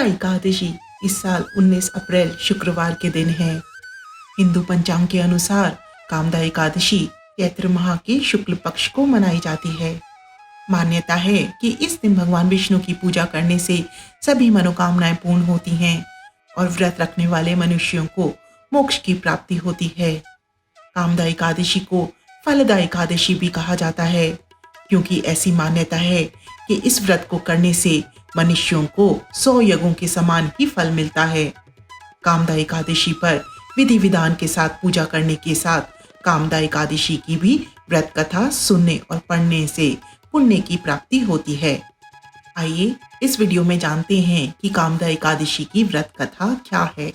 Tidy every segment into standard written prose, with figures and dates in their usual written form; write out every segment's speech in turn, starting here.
एकादशी इस साल 19 अप्रैल शुक्रवार के दिन है। हिंदू पंचांग के अनुसार कामदा एकादशी चैत्र माह के शुक्ल पक्ष को मनाई जाती है। मान्यता है कि इस दिन भगवान विष्णु की पूजा करने से सभी मनोकामनाएं पूर्ण होती हैं और व्रत रखने वाले मनुष्यों को मोक्ष की प्राप्ति होती है। कामदा एकादशी को फलदा एकादशी भी कहा जाता है, क्योंकि ऐसी मान्यता है कि इस व्रत को करने से मनुष्यों को 100 यज्ञों के समान ही फल मिलता है। कामदा एकादशी पर विधि विधान के साथ पूजा करने के साथ कामदा एकादशी की भी व्रत कथा सुनने और पढ़ने से पुण्य की प्राप्ति होती है। आइए इस वीडियो में जानते हैं कि कामदा एकादशी की व्रत कथा क्या है।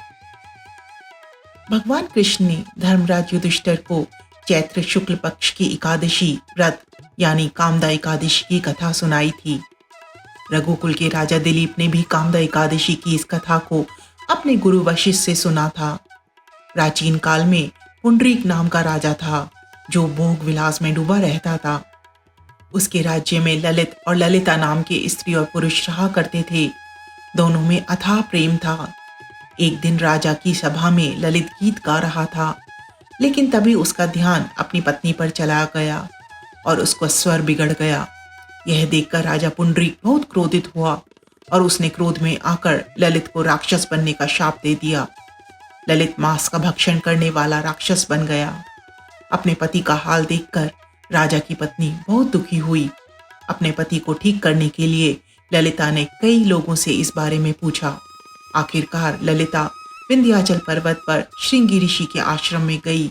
भगवान कृष्ण ने धर्मराज युधिष्ठिर को चैत्र शुक्ल पक्ष की एकादशी व्रत यानी कामदा एकादशी की कथा सुनाई थी। रघुकुल के राजा दिलीप ने भी कामदा एकादशी की इस कथा को अपने गुरु वशिष्ठ से सुना था। प्राचीन काल में पुंडरीक नाम का राजा था, जो भोग विलास में डूबा रहता था। उसके राज्य में ललित और ललिता नाम के स्त्री और पुरुष रहा करते थे। दोनों में अथाह प्रेम था। एक दिन राजा की सभा में ललित गीत गा रहा था, लेकिन तभी उसका ध्यान अपनी पत्नी पर चला गया और उसका स्वर बिगड़ गया। यह देखकर राजा पुंडरीक बहुत क्रोधित हुआ और उसने क्रोध में आकर ललित को राक्षस बनने का शाप दे दिया। ललित मांस का भक्षण करने वाला राक्षस बन गया। अपने पति का हाल देखकर राजा की पत्नी बहुत दुखी हुई। अपने पति को ठीक करने के लिए ललिता ने कई लोगों से इस बारे में पूछा। आखिरकार ललिता विंध्याचल पर्वत पर श्रृंगी ऋषि के आश्रम में गई।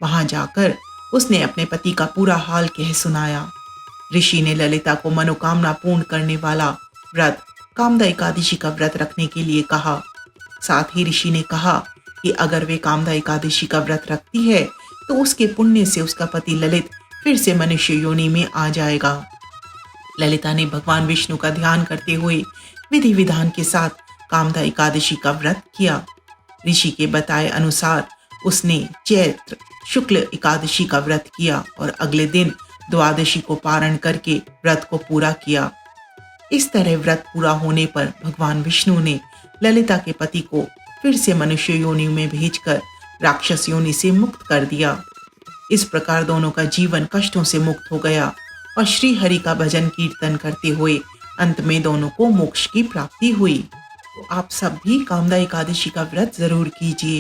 वहां जाकर उसने अपने पति का पूरा हाल कह सुनाया। ऋषि ने ललिता को मनोकामना पूर्ण करने वाला व्रत कामदा एकादशी का व्रत रखने के लिए कहा। साथ ही ऋषि ने कहा कि अगर वे कामदा एकादशी का व्रत रखती है तो उसके पुण्य से उसका पति ललित फिर से मनुष्य योनि में आ जाएगा। ललिता ने भगवान विष्णु का ध्यान करते हुए विधि विधान के साथ कामदा एकादशी का व्रत किया। ऋषि के बताए अनुसार उसने चैत्र शुक्ल एकादशी का व्रत किया और अगले दिन द्वादशी को पारण करके व्रत को पूरा किया। इस तरह व्रत पूरा होने पर भगवान विष्णु ने ललिता के पति को फिर से मनुष्य योनि में भेजकर राक्षस योनि से मुक्त कर दिया। इस प्रकार दोनों का जीवन कष्टों से मुक्त हो गया और श्री हरि का भजन कीर्तन करते हुए अंत में दोनों को मोक्ष की प्राप्ति हुई। तो आप सब भी कामदा एकादशी का व्रत जरूर कीजिए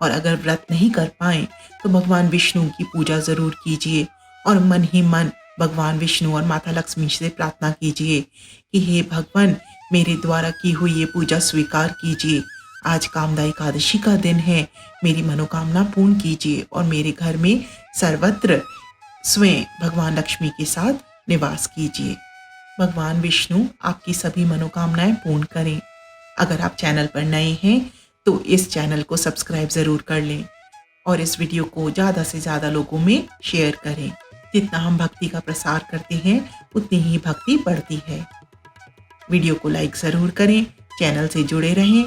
और अगर व्रत नहीं कर पाए तो भगवान विष्णु की पूजा जरूर कीजिए और मन ही मन भगवान विष्णु और माता लक्ष्मी से प्रार्थना कीजिए कि हे भगवान, मेरे द्वारा की हुई ये पूजा स्वीकार कीजिए। आज कामदा एकादशी का दिन है, मेरी मनोकामना पूर्ण कीजिए और मेरे घर में सर्वत्र स्वयं भगवान लक्ष्मी के साथ निवास कीजिए। भगवान विष्णु आपकी सभी मनोकामनाएं पूर्ण करें। अगर आप चैनल पर नए हैं तो इस चैनल को सब्सक्राइब जरूर कर लें और इस वीडियो को ज़्यादा से ज़्यादा लोगों में शेयर करें। जितना हम भक्ति का प्रसार करते हैं उतनी ही भक्ति बढ़ती है। वीडियो को लाइक ज़रूर करें, चैनल से जुड़े रहें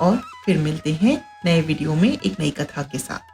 और फिर मिलते हैं नए वीडियो में एक नई कथा के साथ।